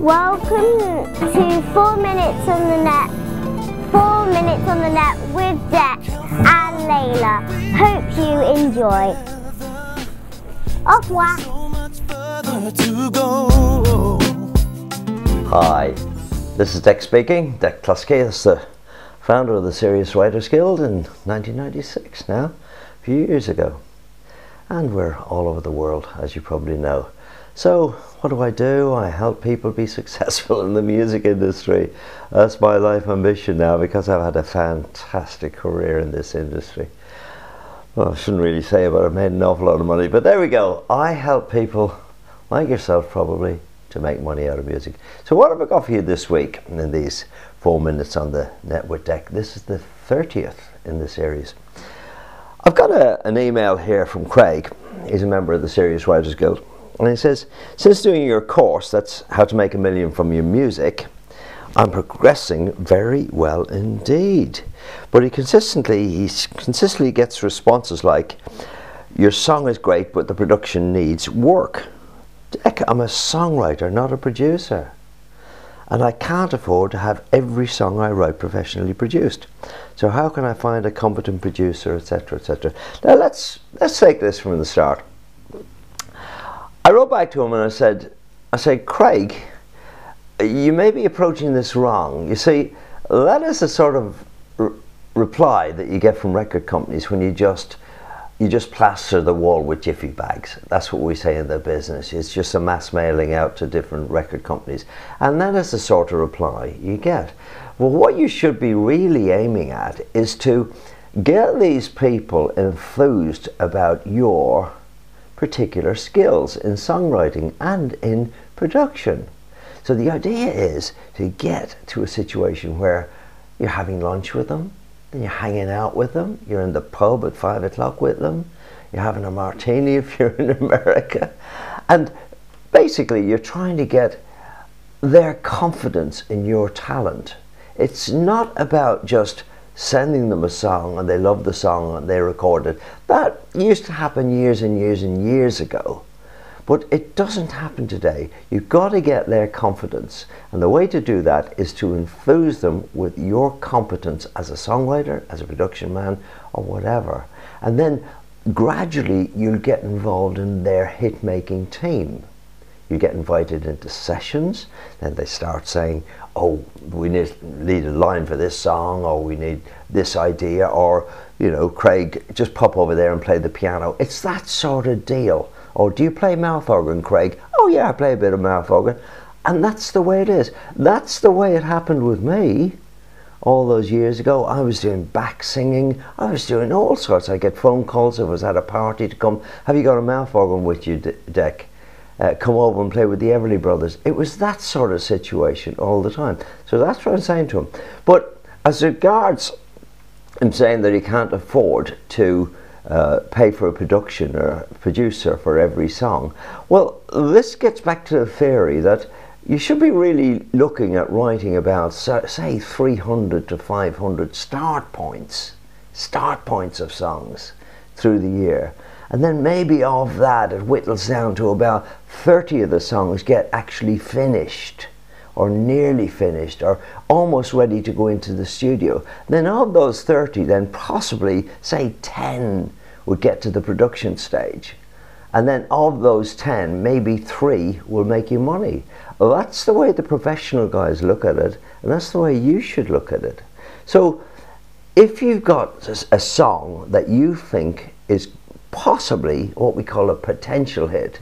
Welcome to 4 Minutes on the Net. 4 Minutes on the Net with Dec and Layla. Hope you enjoy. Au revoir. Hi, this is Dec speaking. Dec Cluskey is the founder of the Serious Writers Guild in 1996 now, a few years ago. And we're all over the world, as you probably know. So, what do? I help people be successful in the music industry. That's my life ambition now, because I've had a fantastic career in this industry. Well, I shouldn't really say about it, I've made an awful lot of money, but there we go. I help people, like yourself probably, to make money out of music. So what have I got for you this week in these 4 minutes on the net with Dec? This is the 30th in the series. I've got an email here from Craig. He's a member of the Serious Writers Guild. And he says, since doing your course, that's how to make $1 million from your music, I'm progressing very well indeed. But he consistently gets responses like, your song is great, but the production needs work. Dec, I'm a songwriter, not a producer. And I can't afford to have every song I write professionally produced. So how can I find a competent producer, etc., etc.? Now let's take this from the start. I wrote back to him and I said, Craig, you may be approaching this wrong. You see, that is the sort of reply that you get from record companies when you just plaster the wall with jiffy bags. That's what we say in the business. It's just a mass mailing out to different record companies. And that is the sort of reply you get. Well, what you should be really aiming at is to get these people enthused about your particular skills in songwriting and in production. So the idea is to get to a situation where you're having lunch with them, then you're hanging out with them, you're in the pub at 5 o'clock with them, you're having a martini if you're in America, and basically you're trying to get their confidence in your talent. It's not about just sending them a song and they love the song and they record it. That used to happen years and years and years ago. But it doesn't happen today. You've got to get their confidence. And the way to do that is to enthuse them with your competence as a songwriter, as a production man, or whatever. And then gradually you'll get involved in their hit-making team. You get invited into sessions, then they start saying, oh, we need a line for this song, or we need this idea, or, you know, Craig, just pop over there and play the piano. It's that sort of deal. Or do you play mouth organ, Craig? Oh yeah, I play a bit of mouth organ. And that's the way it is. That's the way it happened with me all those years ago. I was doing back singing. I was doing all sorts. I get phone calls if I was at a party to come. Have you got a mouth organ with you, Dec? Come over and play with the Everly Brothers. It was that sort of situation all the time. So that's what I'm saying to him. But as regards him saying that he can't afford to pay for a production or a producer for every song, well, this gets back to the theory that you should be really looking at writing about, say, 300 to 500 start points of songs through the year. And then maybe of that it whittles down to about 30 of the songs get actually finished, or nearly finished, or almost ready to go into the studio. Then of those 30, then possibly, say, 10 would get to the production stage. And then of those 10, maybe 3 will make you money. Well, that's the way the professional guys look at it, and that's the way you should look at it. So if you've got a song that you think is possibly what we call a potential hit,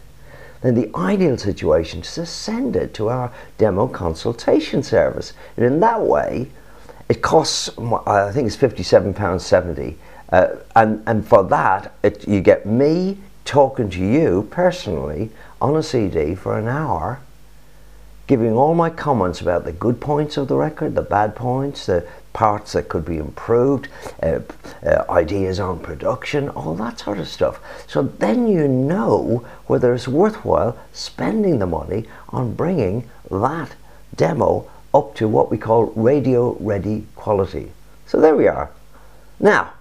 then the ideal situation is to send it to our demo consultation service. And in that way, it costs, I think it's £57.70. And for that, you get me talking to you personally on a CD for an hour, giving all my comments about the good points of the record, the bad points, the parts that could be improved, ideas on production, all that sort of stuff. So then you know whether it's worthwhile spending the money on bringing that demo up to what we call radio ready quality. So there we are. Now,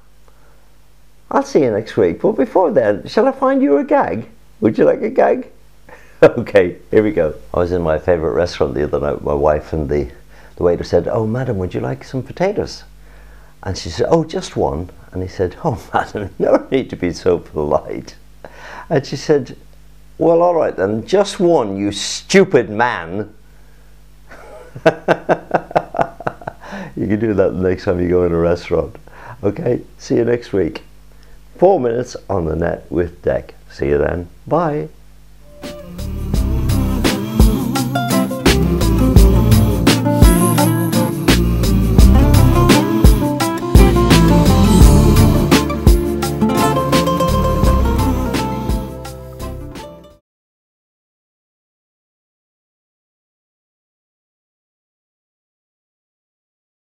I'll see you next week, but before then, shall I find you a gag? Would you like a gag? Okay, here we go. I was in my favourite restaurant the other night with my wife, and the waiter said, "Oh, madam, would you like some potatoes?" And she said, "Oh, just one." And he said, "Oh, madam, no need to be so polite." And she said, "Well, all right then, just one, you stupid man." You can do that the next time you go in a restaurant. Okay, see you next week. 4 minutes on the net with Dec. See you then. Bye.